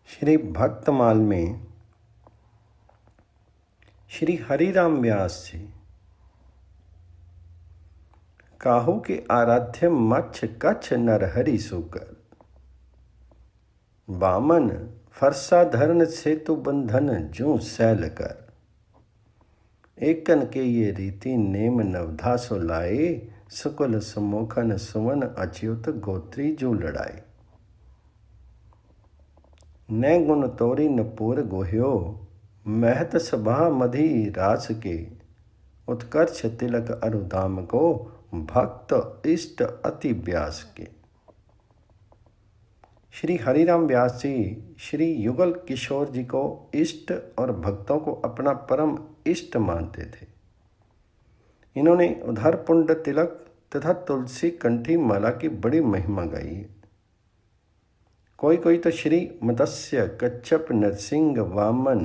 श्री भक्तमाल में श्री हरिराम व्यास जी काहू के आराध्य मच्छ कच्छ नरहरि सुकर बामन फरसा धरन सेतु बंधन जू सैल कर एकन के ये रीति नेम नवधा सो लाए सुकुल सुमोखन सुमन अच्युत गोत्री जू लड़ाए न गुण तोरी नपुर गोह्यो महत सभा मधी रास के उत्कर्ष तिलक अरुदाम को भक्त इष्ट अति व्यास के। श्री हरिराम व्यास जी श्री युगल किशोर जी को इष्ट और भक्तों को अपना परम इष्ट मानते थे। इन्होंने उधर पुंड तिलक तथा तुलसी कंठी माला की बड़ी महिमा गाई है। कोई तो श्री मत्स्य कच्छप नरसिंह वामन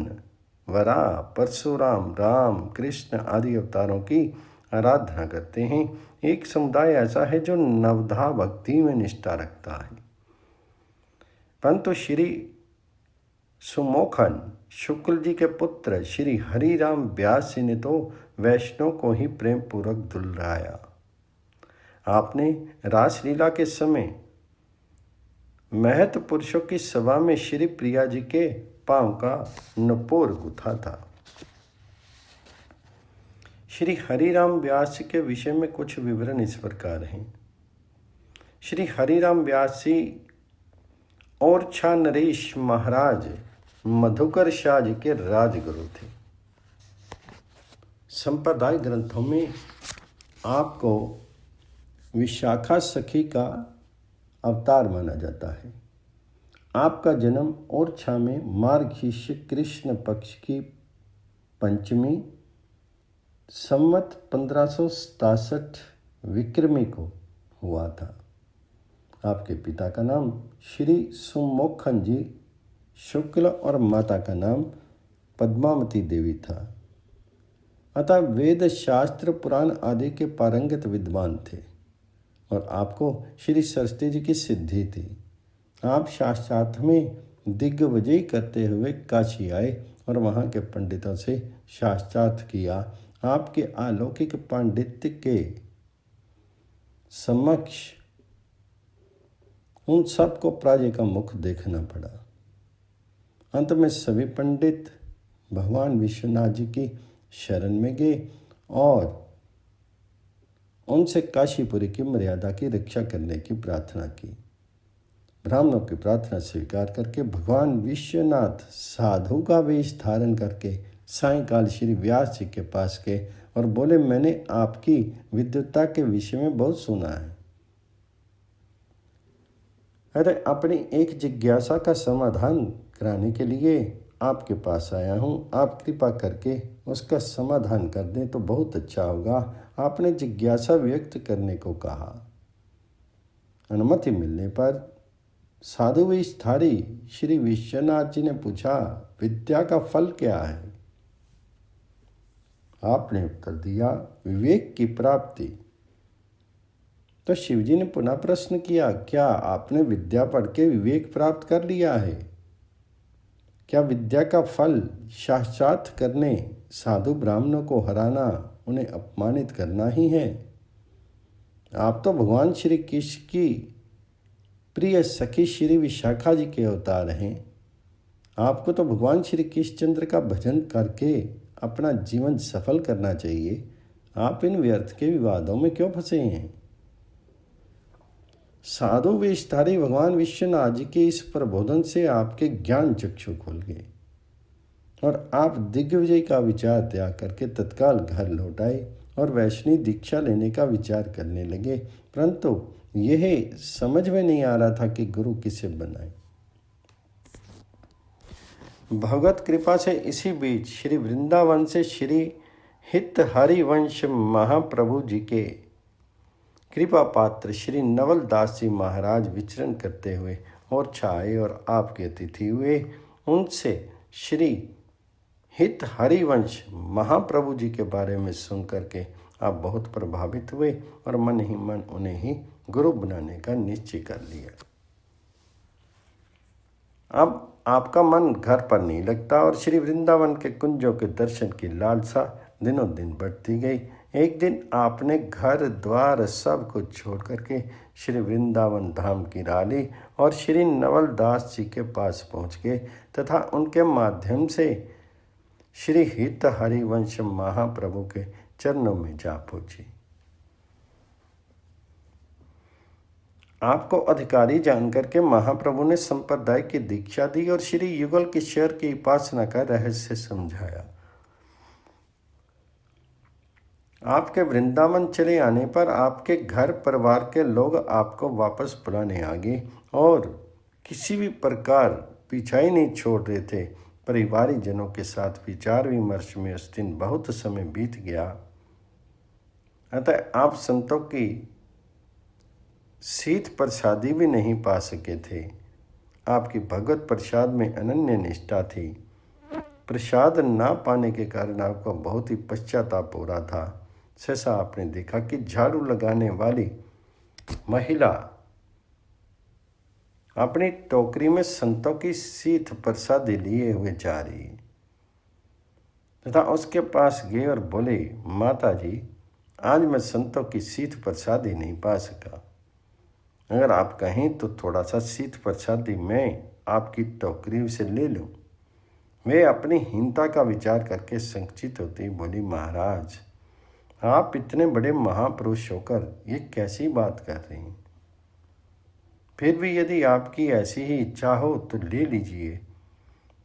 वरा परशुराम राम कृष्ण आदि अवतारों की आराधना करते हैं। एक समुदाय ऐसा है जो नवधा भक्ति में निष्ठा रखता है, परंतु श्री सुमोखन शुक्ल जी के पुत्र श्री हरिराम व्यास जी ने तो वैष्णव को ही प्रेम पूर्वक दुलराया। आपने रासलीला के समय महत पुरुषों की सभा में श्री प्रिया जी के पांव का नपुर गुथा था। श्री हरिराम व्यास जी के विषय में कुछ विवरण इस प्रकार हैं। श्री हरिराम व्यास जी और छा नरेश महाराज मधुकर शाह जी के राजगुरु थे। संप्रदाय ग्रंथों में आपको विशाखा सखी का अवतार माना जाता है। आपका जन्म ओरछा में मार्गशीर्ष कृष्ण पक्ष की पंचमी संवत 1567 विक्रमी को हुआ था। आपके पिता का नाम श्री सुमोखन जी शुक्ल और माता का नाम पद्मावती देवी था। अतः वेद शास्त्र पुराण आदि के पारंगत विद्वान थे और आपको श्री सरस्वती जी की सिद्धि थी। आप शास्त्रार्थ में दिग्विजय करते हुए काशी आए और वहाँ के पंडितों से शास्त्रार्थ किया। आपके अलौकिक पांडित्य के समक्ष उन सबको पराजय का मुख देखना पड़ा। अंत में सभी पंडित भगवान विश्वनाथ जी की शरण में गए और उनसे काशीपुरी की मर्यादा की रक्षा करने की प्रार्थना की। ब्राह्मणों की प्रार्थना स्वीकार करके भगवान विश्वनाथ साधु का वेश धारण करके सायंकाल श्री व्यास जी के पास गए और बोले, मैंने आपकी विद्वत्ता के विषय में बहुत सुना है। अरे अपनी एक जिज्ञासा का समाधान कराने के लिए आपके पास आया हूँ। आप कृपा करके उसका समाधान कर दें तो बहुत अच्छा होगा। आपने जिज्ञासा व्यक्त करने को कहा। अनुमति मिलने पर साधु वेशधारी श्री विश्वनाथ जी ने पूछा, विद्या का फल क्या है? आपने उत्तर दिया, विवेक की प्राप्ति। तो शिवजी ने पुनः प्रश्न किया, क्या आपने विद्या पढ़ के विवेक प्राप्त कर लिया है? क्या विद्या का फल शास्त्रार्थ करने, साधु ब्राह्मणों को हराना, उन्हें अपमानित करना ही है? आप तो भगवान श्री कृष्ण की प्रिय सखी श्री विशाखा जी के अवतार हैं। आपको तो भगवान श्री कृष्णचंद्र का भजन करके अपना जीवन सफल करना चाहिए। आप इन व्यर्थ के विवादों में क्यों फंसे हैं? साधु वेशधारी भगवान विश्वनाथ जी के इस प्रबोधन से आपके ज्ञान चक्षु खुल गए और आप दिग्विजय का विचार त्याग करके तत्काल घर लौट आए और वैष्णवी दीक्षा लेने का विचार करने लगे। परंतु यह समझ में नहीं आ रहा था कि गुरु किसे बनाए। भगवत कृपा से इसी बीच श्री वृंदावन से श्री हित हरिवंश महाप्रभु जी के कृपा पात्र श्री नवल दास जी महाराज विचरण करते हुए और छाए और आपके अतिथि हुए। उनसे श्री हित हरिवंश महाप्रभु जी के बारे में सुन करके आप बहुत प्रभावित हुए और मन ही मन उन्हें ही गुरु बनाने का निश्चय कर लिया। अब आपका मन घर पर नहीं लगता और श्री वृंदावन के कुंजों के दर्शन की लालसा दिनों दिन बढ़ती गई। एक दिन आपने घर द्वार सब कुछ छोड़ करके श्री वृंदावन धाम की राह ली और श्री नवल दास जी के पास पहुँच गए तथा उनके माध्यम से श्री हित हरिवंश महाप्रभु के चरणों में जा पहुँची। आपको अधिकारी जानकर के महाप्रभु ने संप्रदाय की दीक्षा दी और श्री युगल किशोर की उपासना का रहस्य समझाया। आपके वृंदावन चले आने पर आपके घर परिवार के लोग आपको वापस बुलाने आ गए और किसी भी प्रकार पीछा ही नहीं छोड़ रहे थे। परिवारी जनों के साथ विचार विमर्श में उस दिन बहुत समय बीत गया। अतः आप संतों की शीत प्रसादी भी नहीं पा सके थे। आपकी भगवत प्रसाद में अनन्य निष्ठा थी। प्रसाद ना पाने के कारण आपको बहुत ही पश्चाताप हो रहा था। सहसा आपने देखा कि झाड़ू लगाने वाली महिला अपनी टोकरी में संतों की शीत प्रसादी लिए हुए जा रही तथा उसके पास गए और बोले, माता जी, आज मैं संतों की शीत प्रसादी नहीं पा सका। अगर आप कहें तो थोड़ा सा शीत प्रसादी मैं आपकी टोकरी से ले लूं। वे अपनी हीनता का विचार करके संकुचित होती बोली, महाराज, आप इतने बड़े महापुरुष होकर ये कैसी बात कर रही हैं? फिर भी यदि आपकी ऐसी ही इच्छा हो तो ले लीजिए।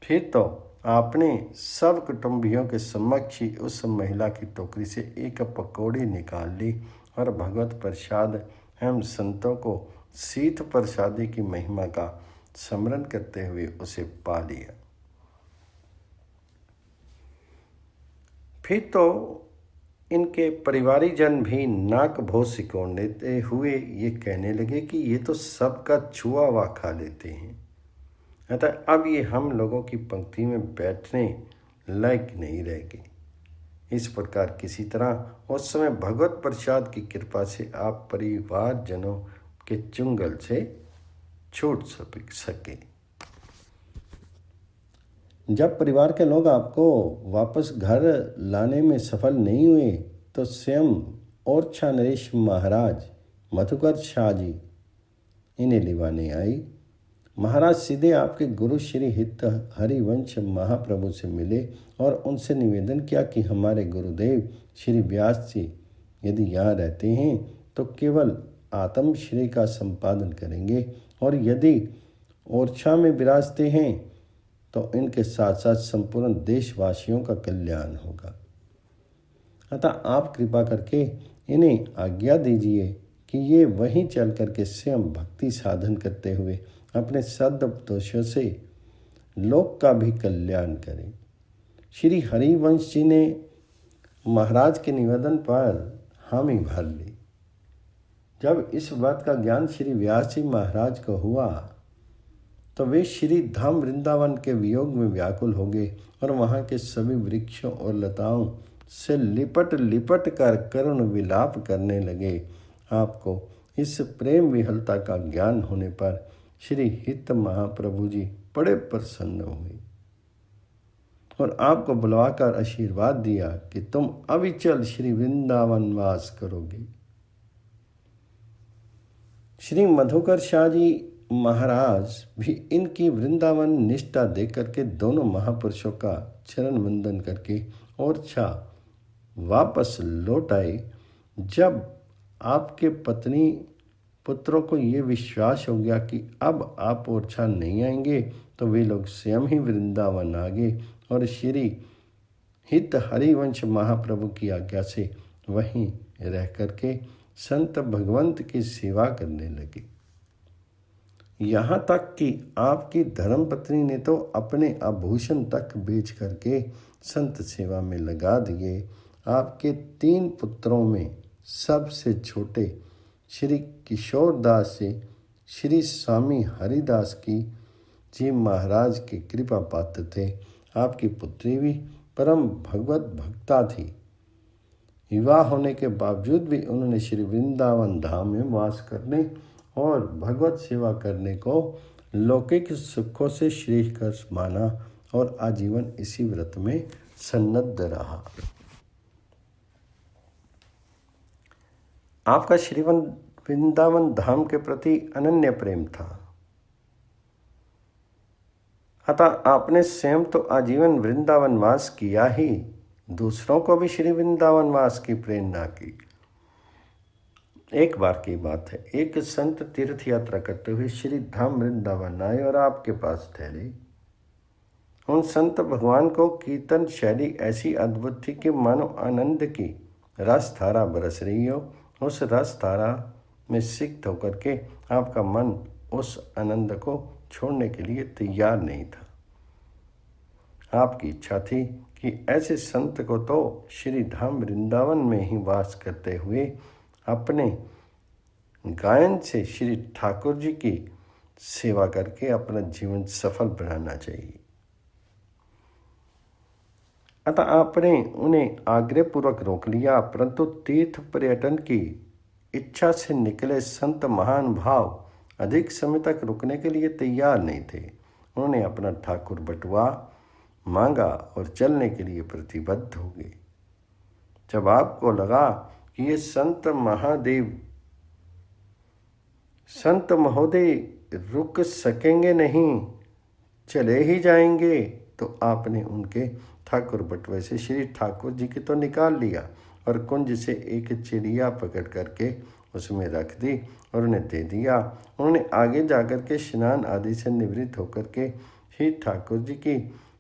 फिर तो आपने सब कुटुंबियों के समक्ष ही उस महिला की टोकरी से एक पकौड़ी निकाल ली और भगवत प्रसाद एवं संतों को शीत प्रसादी की महिमा का स्मरण करते हुए उसे पा लिया। फिर तो इनके परिवारी जन भी नाक भों सिकोड़ लेते हुए ये कहने लगे कि ये तो सबका छुआ हुआ खा लेते हैं, अतः अब ये हम लोगों की पंक्ति में बैठने लायक नहीं रहेगी। इस प्रकार किसी तरह उस समय भगवत प्रसाद की कृपा से आप परिवार जनों के चुंगल से छूट सके। जब परिवार के लोग आपको वापस घर लाने में सफल नहीं हुए तो स्वयं ओरछा नरेश महाराज मधुकर शाह जी इन्हें लिवाने आई। महाराज सीधे आपके गुरु श्री हित हरिवंश महाप्रभु से मिले और उनसे निवेदन किया कि हमारे गुरुदेव श्री व्यास जी यदि यहाँ रहते हैं तो केवल आत्मश्री का संपादन करेंगे और यदि ओरछा में विराजते हैं तो इनके साथ साथ संपूर्ण देशवासियों का कल्याण होगा। अतः आप कृपा करके इन्हें आज्ञा दीजिए कि ये वहीं चल करके स्वयं भक्ति साधन करते हुए अपने सद्दोषों से लोक का भी कल्याण करें। श्री हरिवंश जी ने महाराज के निवेदन पर हामी भर ली। जब इस बात का ज्ञान श्री व्यास जी महाराज को हुआ तो वे श्री धाम वृंदावन के वियोग में व्याकुल हो गए और वहाँ के सभी वृक्षों और लताओं से लिपट लिपट कर करुण विलाप करने लगे। आपको इस प्रेम विहलता का ज्ञान होने पर श्री हित महाप्रभु जी बड़े प्रसन्न हुए और आपको बुलवाकर आशीर्वाद दिया कि तुम अविचल श्री वृंदावन वास करोगे। श्री मधुकर शाह जी महाराज भी इनकी वृंदावन निष्ठा देख करके दोनों महापुरुषों का चरण वंदन करके ओरछा वापस लौट आए। जब आपके पत्नी पुत्रों को ये विश्वास हो गया कि अब आप ओरछा नहीं आएंगे तो वे लोग स्वयं ही वृंदावन आ गए और श्री हित हरिवंश महाप्रभु की आज्ञा से वहीं रह करके संत भगवंत की सेवा करने लगे। यहाँ तक कि आपकी धर्मपत्नी ने तो अपने आभूषण तक बेच करके संत सेवा में लगा दिए। आपके 3 पुत्रों में सबसे छोटे श्री किशोर दास जी श्री स्वामी हरिदास की जी महाराज की कृपा पात्र थे। आपकी पुत्री भी परम भगवत भक्ता थी। विवाह होने के बावजूद भी उन्होंने श्री वृंदावन धाम में वास करने और भगवत सेवा करने को लौकिक सुखों से श्रीहर्ष माना और आजीवन इसी व्रत में सन्नद्ध रहा। आपका श्री वृंदावन धाम के प्रति अनन्य प्रेम था, अतः आपने स्वयं तो आजीवन वृंदावन वास किया ही, दूसरों को भी श्री वृंदावन वास की प्रेरणा की। एक बार की बात है, एक संत तीर्थ यात्रा करते हुए श्री धाम वृंदावन आए और आपके पास ठहरे। उन संत भगवान को कीर्तन शैली ऐसी अद्भुत थी कि मानो आनंद की रस धारा बरस रही हो। उस रस धारा में सिक्त होकर के आपका मन उस आनंद को छोड़ने के लिए तैयार नहीं था। आपकी इच्छा थी कि ऐसे संत को तो श्री धाम वृंदावन में ही वास करते हुए अपने गायन से श्री ठाकुर जी की सेवा करके अपना जीवन सफल बनाना चाहिए। अतः आपने उन्हें आग्रहपूर्वक रोक लिया, परंतु तीर्थ पर्यटन की इच्छा से निकले संत महान भाव अधिक समय तक रुकने के लिए तैयार नहीं थे। उन्होंने अपना ठाकुर बटुआ मांगा और चलने के लिए प्रतिबद्ध हो गए। जब आपको लगा कि ये संत महोदय रुक सकेंगे नहीं, चले ही जाएंगे, तो आपने उनके ठाकुर बटुए से श्री ठाकुर जी की तो निकाल लिया और कुंज से एक चिड़िया पकड़ करके उसमें रख दी और उन्हें दे दिया। उन्होंने आगे जाकर के स्नान आदि से निवृत्त होकर के श्री ठाकुर जी की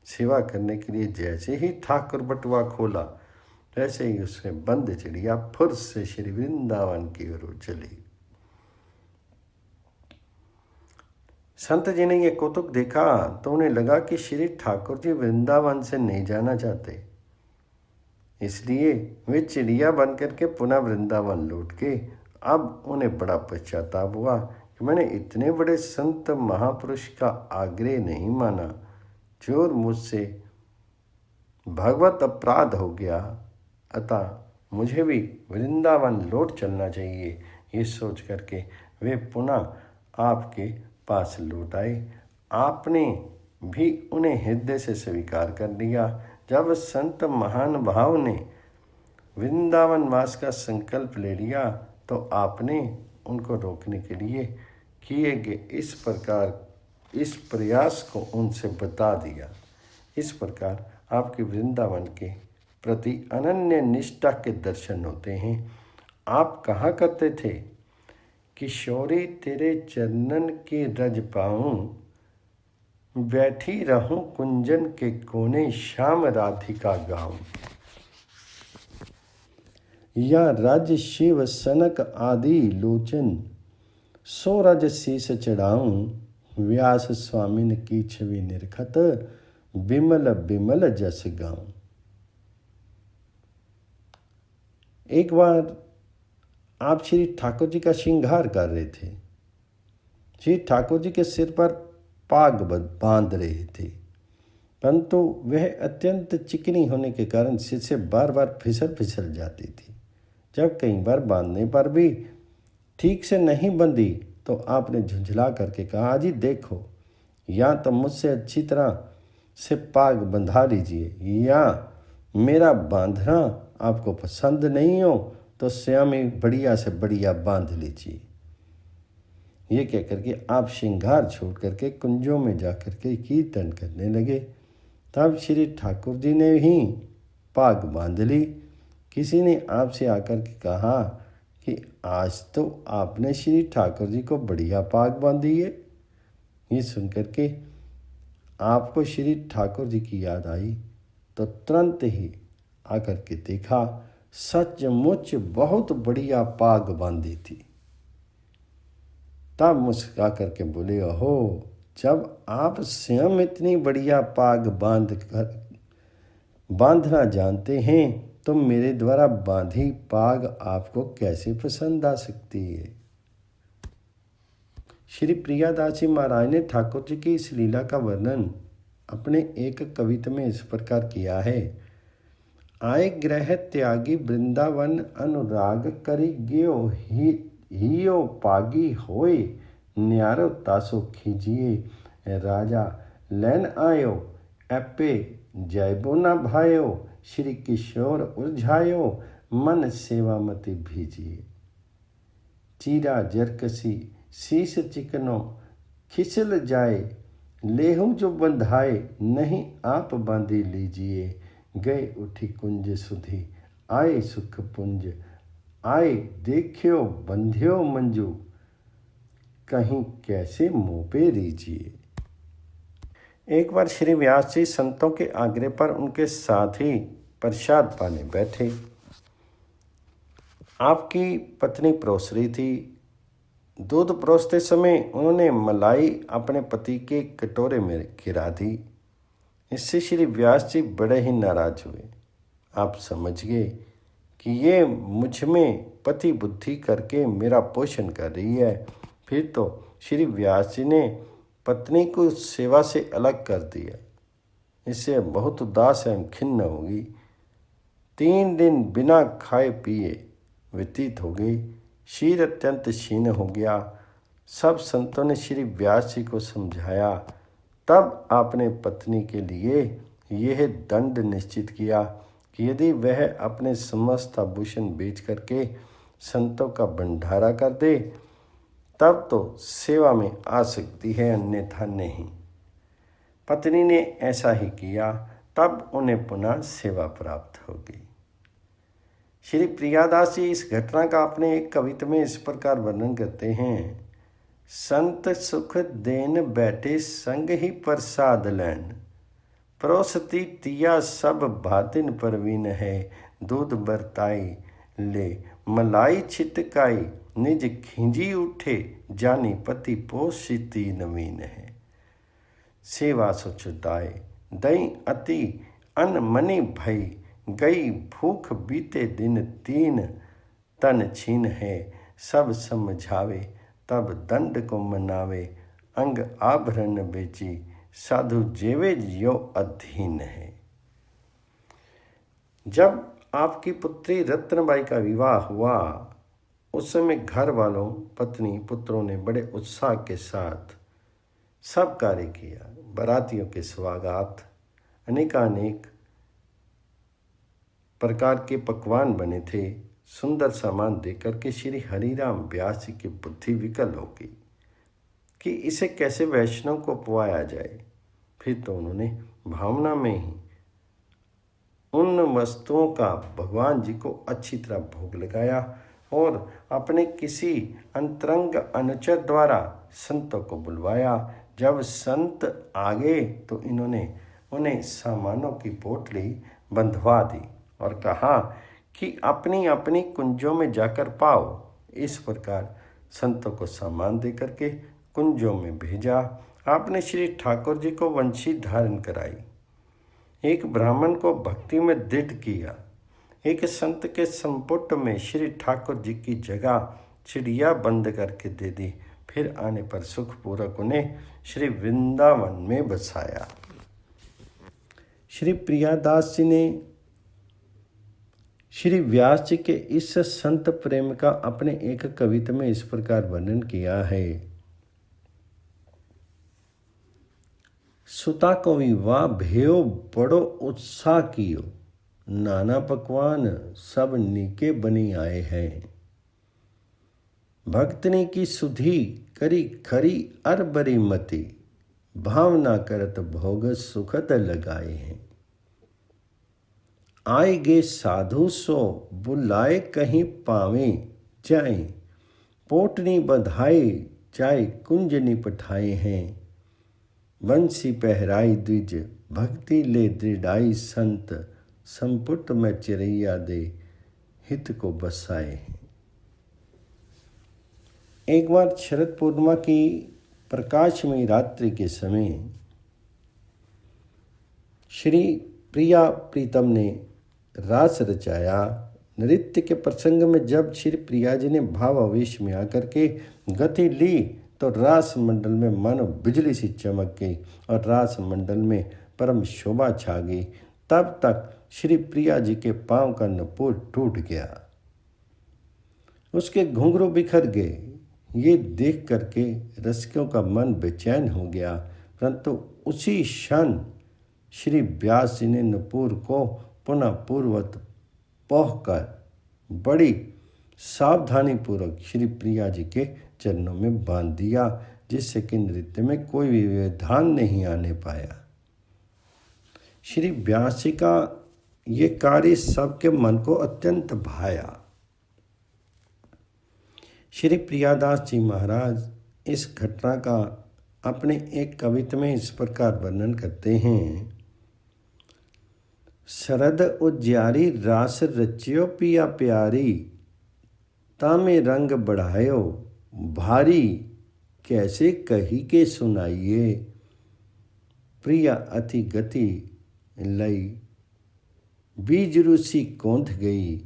सेवा करने के लिए जैसे ही ठाकुर बटुआ खोला, वैसे ही उसमें बंद चिड़िया फुर्स से श्री वृंदावन की ओर चली। संत जी ने यह कौतुक देखा तो उन्हें लगा कि श्री ठाकुर जी वृंदावन से नहीं जाना चाहते, इसलिए वे चिड़िया बन करके पुनः वृंदावन लौट गए। अब उन्हें बड़ा पश्चाताप हुआ कि मैंने इतने बड़े संत महापुरुष का आग्रह नहीं माना, जो मुझसे भगवत अपराध हो गया, अतः मुझे भी वृंदावन लौट चलना चाहिए। ये सोच करके वे पुनः आपके पास लौट आए। आपने भी उन्हें हृदय से स्वीकार कर लिया। जब संत महान भाव ने वृंदावन वास का संकल्प ले लिया तो आपने उनको रोकने के लिए किए गए इस प्रयास को उनसे बता दिया। इस प्रकार आपके वृंदावन के प्रति अनन्य निष्ठा के दर्शन होते हैं। आप कहा करते थे, किशोरी तेरे चरणन के रज पाऊं, बैठी रहूं कुंजन के कोने श्याम राधिका गाऊं। या राज शिव सनक आदि लोचन, सो रज शीस चढ़ाऊं, व्यास स्वामिन की छवि निरखत, बिमल बिमल जस गाऊं। एक बार आप श्री ठाकुर जी का श्रृंगार कर रहे थे। श्री ठाकुर जी के सिर पर पाग बांध रहे थे, परंतु वह अत्यंत चिकनी होने के कारण सिर से बार बार फिसल जाती थी। जब कई बार बांधने पर भी ठीक से नहीं बंधी तो आपने झुंझला करके कहा, अजी देखो, या तो मुझसे अच्छी तरह से पाग बंधा लीजिए, या मेरा बांधना आपको पसंद नहीं हो तो स्वयं ही बढ़िया से बढ़िया बांध लीजिए। ये कह करके आप श्रृंगार छोड़ करके कुंजों में जा करके कीर्तन करने लगे। तब श्री ठाकुर जी ने ही पाग बांध ली। किसी ने आपसे आकर के कहा कि आज तो आपने श्री ठाकुर जी को बढ़िया पाग बांधी है। ये सुन करके आपको श्री ठाकुर जी की याद आई तो तुरंत ही आकर के देखा, सचमुच बहुत बढ़िया पाग बांधी थी। तब मुस्कुरा करके बोले, ओहो, जब आप स्वयं इतनी बढ़िया पाग बांधना जानते हैं तो मेरे द्वारा बांधी पाग आपको कैसे पसंद आ सकती है। श्री प्रियादासी महाराज ने ठाकुर जी की इस लीला का वर्णन अपने एक कविता में इस प्रकार किया है। आए ग्रह त्यागी वृंदावन अनुराग करी गयो हियो पागी होए, न्यारो तासो खींचिए राजा लैन आयो एपे जयबो न भायो श्री किशोर उलझायो मन सेवा मति भीजिए चीरा जरकसी शीश चिकनो खिसल जाए लेहू जो बंधाए नहीं आप बांधी लीजिए गए उठी कुंज सुधी आए सुख पुंज आए देखियो बंध्यो मंजू कहीं कैसे मुँह पे रीजिए। एक बार श्री व्यास जी संतों के आग्रह पर उनके साथ ही प्रसाद पाने बैठे। आपकी पत्नी परोस रही थी। दूध परोसते समय उन्होंने मलाई अपने पति के कटोरे में गिरा दी। इससे श्री व्यास जी बड़े ही नाराज हुए। आप समझ गए कि ये मुझ में पति बुद्धि करके मेरा पोषण कर रही है। फिर तो श्री व्यास जी ने पत्नी को सेवा से अलग कर दिया। इससे बहुत उदास एवं खिन्न होगी। 3 दिन बिना खाए पिए व्यतीत हो गई। शरीर अत्यंत क्षीण हो गया। सब संतों ने श्री व्यास जी को समझाया। तब आपने पत्नी के लिए यह दंड निश्चित किया कि यदि वह अपने समस्त आभूषण बेच करके संतों का भंडारा कर दे तब तो सेवा में आ सकती है, अन्यथा नहीं। पत्नी ने ऐसा ही किया। तब उन्हें पुनः सेवा प्राप्त हो गई। श्री प्रियादास जी इस घटना का अपने एक कविता में इस प्रकार वर्णन करते हैं। संत सुख देन बैठे संग ही प्रसाद लैन परोसती तिया सब भातिन परवीन है दूध बरताई ले मलाई छिटकाई निज खिंजी उठे जानी पति पोषिती नवीन है सेवा सुचुदाय दई अति अन मनि भई गई भूख बीते दिन 3 तन छीन है सब समझावे तब दंड को मनावे अंग आभरण बेची साधु जेवे यो अधीन है। जब आपकी पुत्री रत्नबाई का विवाह हुआ उस समय घर वालों पत्नी पुत्रों ने बड़े उत्साह के साथ सब कार्य किया। बारातियों के स्वागत अनेकानेक प्रकार के पकवान बने थे। सुंदर सामान देकर के श्री हरिराम व्यास जी की बुद्धि विकल हो गई कि इसे कैसे वैष्णव को पवाया जाए। फिर तो उन्होंने भावना में ही उन वस्तुओं का भगवान जी को अच्छी तरह भोग लगाया और अपने किसी अंतरंग अनुचर द्वारा संतों को बुलवाया। जब संत आ गए तो इन्होंने उन्हें सामानों की पोटली बंधवा दी और कहा कि अपनी अपनी कुंजों में जाकर पाओ। इस प्रकार संतों को सामान दे करके कुंजों में भेजा। आपने श्री ठाकुर जी को वंशी धारण कराई। एक ब्राह्मण को भक्ति में दृढ़ किया। एक संत के संपुट में श्री ठाकुर जी की जगह चिड़िया बंद करके दे दी। फिर आने पर सुखपूर्वक उन्हें श्री वृंदावन में बसाया। श्री प्रियादास जी ने श्री व्यास जी के इस संत प्रेम का अपने एक कविता में इस प्रकार वर्णन किया है। सुता को विवाह भयो बड़ो उत्साह कियो नाना पकवान सब नीके बनी आए हैं भक्तनी की सुधी करी खरी अरबरी मति भावना करत भोग सुखद लगाए हैं आए गे साधु सो बुलाए कहीं पावे जाए पोटनी बधाई चाय कुंज निपठाए हैं बंसी पहराई द्विज भक्ति ले दृढ़ाई संत संपुट में चिरैया दे हित को बसाए हैं। एक बार शरद पूर्णिमा की प्रकाशमयी रात्रि के समय श्री प्रिया प्रीतम ने रास रचाया। नृत्य के प्रसंग में जब श्री प्रिया जी ने भावावेश में आकर के गति ली तो रास मंडल में मानो बिजली सी चमक गई और रास मंडल में परम शोभा छा गई। तब तक श्री प्रिया जी के पांव का नपुर टूट गया, उसके घुंघरू बिखर गए। ये देख करके रसिकों का मन बेचैन हो गया, परंतु उसी क्षण श्री व्यास जी ने नुपुर को पुनः पूर्ववत पोंछकर बड़ी सावधानी पूर्वक श्री प्रिया जी के चरणों में बांध दिया, जिससे कि नृत्य में कोई भी व्यवधान नहीं आने पाया। श्री व्यास जी का ये कार्य सबके मन को अत्यंत भाया। श्री प्रियादास जी महाराज इस घटना का अपने एक कविता में इस प्रकार वर्णन करते हैं। शरद उज्यारी रास रचियो पिया प्यारी, तामे रंग बढ़ायो भारी, कैसे कही के सुनाइए, प्रिया अति गति लई, बीज रूसी कौंध गई,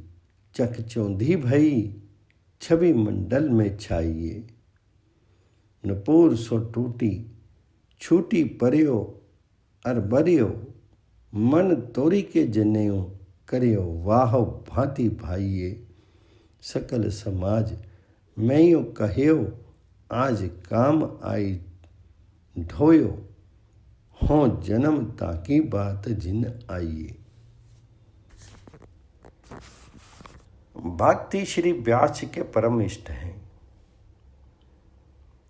चकचौंधी भई, छवि मंडल में छाइए, नुपुर सो टूटी छूटी परियो अरबरियो, मन तोरी के जनेऊ करियो वाहो भांति भाइये, सकल समाज मैं यो कहियो, आज काम आई ढोयो, हो जन्म ताकी बात जिन आइए। भक्ति श्री व्यास जी के परम इष्ट हैं।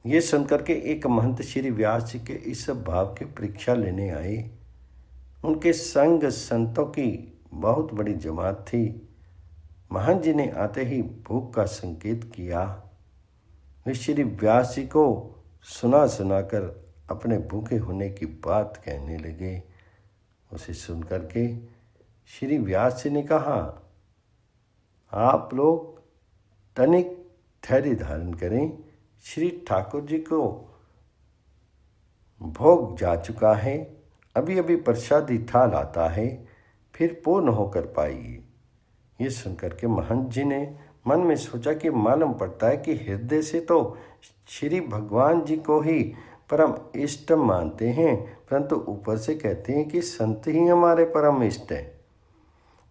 ये सुनकर के एक महंत श्री व्यास जी के इस भाव की परीक्षा लेने आए। उनके संग संतों की बहुत बड़ी जमात थी। महंत जी ने आते ही भूख का संकेत किया। वे श्री व्यास जी को सुना सुनाकर अपने भूखे होने की बात कहने लगे। उसे सुनकर के श्री व्यास जी ने कहा, आप लोग तनिक धैर्य धारण करें, श्री ठाकुर जी को भोग जा चुका है, अभी अभी प्रसादी थाल आता है, फिर पूर्ण होकर पाइए। ये सुनकर के महंत जी ने मन में सोचा कि मालूम पड़ता है कि हृदय से तो श्री भगवान जी को ही परम इष्ट मानते हैं, परंतु ऊपर से कहते हैं कि संत ही हमारे परम इष्ट हैं।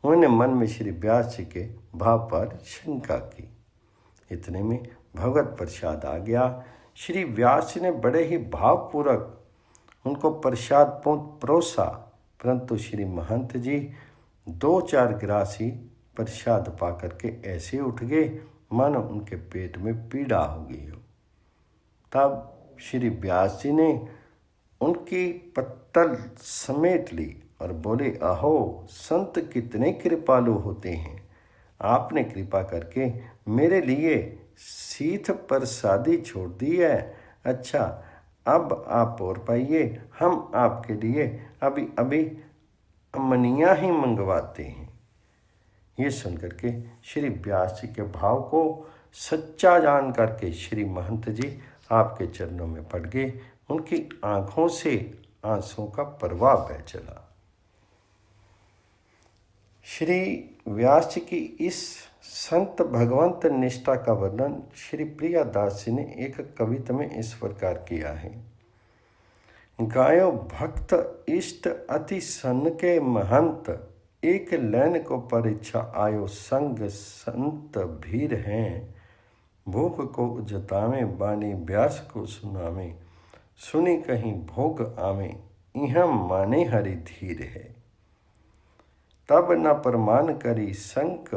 उन्होंने मन में श्री व्यास जी के भाव पर शंका की। इतने में भगवत प्रसाद आ गया। श्री व्यास जी ने बड़े ही भावपूर्वक उनको प्रसाद परोसा, परंतु श्री महंत जी 2-4 गिलास ही प्रसाद पा करके ऐसे उठ गए मानो उनके पेट में पीड़ा हो गई हो। तब श्री व्यास जी ने उनकी पत्तल समेट ली और बोले, अहो संत कितने कृपालु होते हैं, आपने कृपा करके मेरे लिए शीत प्रसादी छोड़ दी है। अच्छा, अब आप और पाइए, हम आपके लिए अभी अभी अमनिया ही मंगवाते हैं। ये सुनकर के श्री व्यास जी के भाव को सच्चा जान करके श्री महंत जी आपके चरणों में पड़ गए। उनकी आंखों से आंसुओं का प्रवाह बह चला। श्री व्यास जी की इस संत भगवंत निष्ठा का वर्णन श्री प्रियादास जी ने एक कविता में इस प्रकार किया है। गायो भक्त इष्ट अति सन के महंत, एक लैन को परीक्षा आयो संग संत भीर हैं, भूख को जतावे बानी व्यास को सुनावे, सुनी कहीं भोग आवे इहाँ माने हरि धीर है, तब न प्रमाण करी संक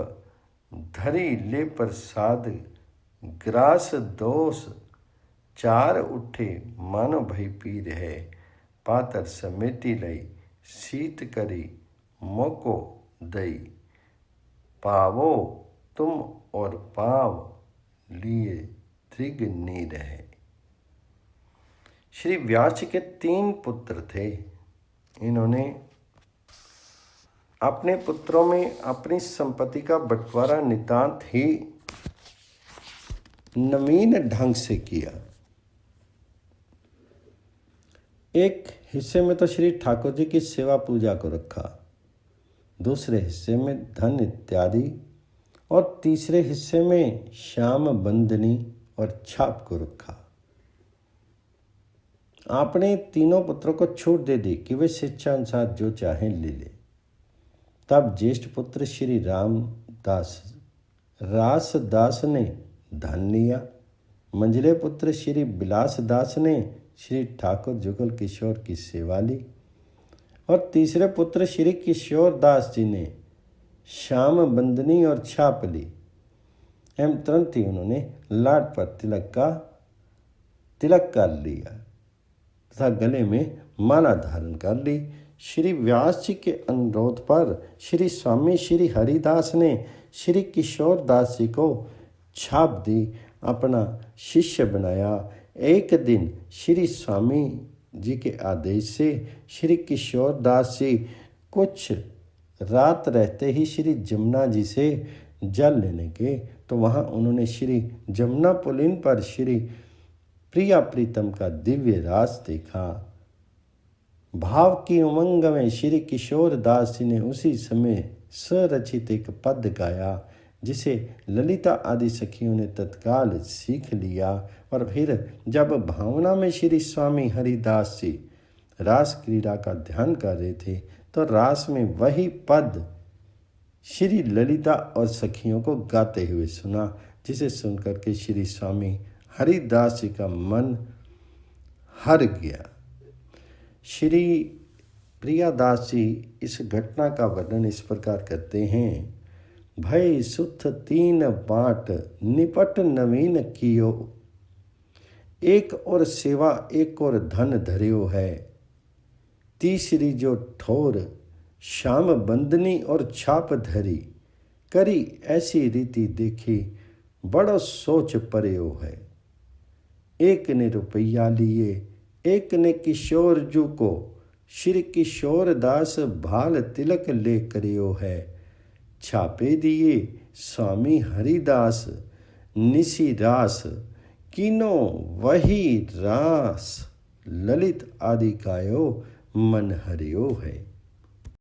धरी ले प्रसाद, ग्रास दोष 4 उठे मानो भई पीर है, पातर समेटी लई शीत करी मोको दई, पावो तुम और पाव लिए त्रिग नीर है। श्री व्यास जी के 3 पुत्र थे। इन्होंने अपने पुत्रों में अपनी संपत्ति का बंटवारा नितांत ही नवीन ढंग से किया। एक हिस्से में तो श्री ठाकुर जी की सेवा पूजा को रखा, दूसरे हिस्से में धन इत्यादि, और तीसरे हिस्से में श्याम बंदनी और छाप को रखा। आपने तीनों पुत्रों को छूट दे दी कि वे शिक्षा अनुसार जो चाहें ले ले। तब ज्येष्ठ पुत्र श्री रासदास ने धन लिया, मंझले पुत्र श्री बिलास दास ने श्री ठाकुर जुगल किशोर की सेवा ली और तीसरे पुत्र श्री किशोर दास जी ने श्याम बंदनी और छाप ली एवं तुरंत ही उन्होंने लाट पर तिलक कर लिया तथा गले में माला धारण कर ली। श्री व्यास जी के अनुरोध पर श्री स्वामी श्री हरिदास ने श्री किशोर दास जी को छाप दी, अपना शिष्य बनाया। एक दिन श्री स्वामी जी के आदेश से श्री किशोर दास जी कुछ रात रहते ही श्री जमुना जी से जल लेने गए तो वहाँ उन्होंने श्री जमुना पुलिन पर श्री प्रिया प्रीतम का दिव्य रास देखा। भाव की उमंग में श्री किशोर दास जी ने उसी समय स्वरचित एक पद गाया जिसे ललिता आदि सखियों ने तत्काल सीख लिया और फिर जब भावना में श्री स्वामी हरिदास जी रास क्रीड़ा का ध्यान कर रहे थे तो रास में वही पद श्री ललिता और सखियों को गाते हुए सुना, जिसे सुनकर के श्री स्वामी हरिदास जी का मन हर गया। श्री प्रियादास जी इस घटना का वर्णन इस प्रकार करते हैं। भय सुथ तीन बाट निपट नवीन कियो, एक और सेवा एक और धन धर्यो है, तीसरी जो ठोर श्याम बंदनी और छाप धरी, करी ऐसी रीति देखी बड़ो सोच पर्यो है। एक ने रुपया लिए, एक ने किशोर जू को श्री किशोर दास भाल तिलक ले करियो है, छापे दिए स्वामी हरिदास निसी रास, किनो वही रास ललित आदि गायो मन हरियो है।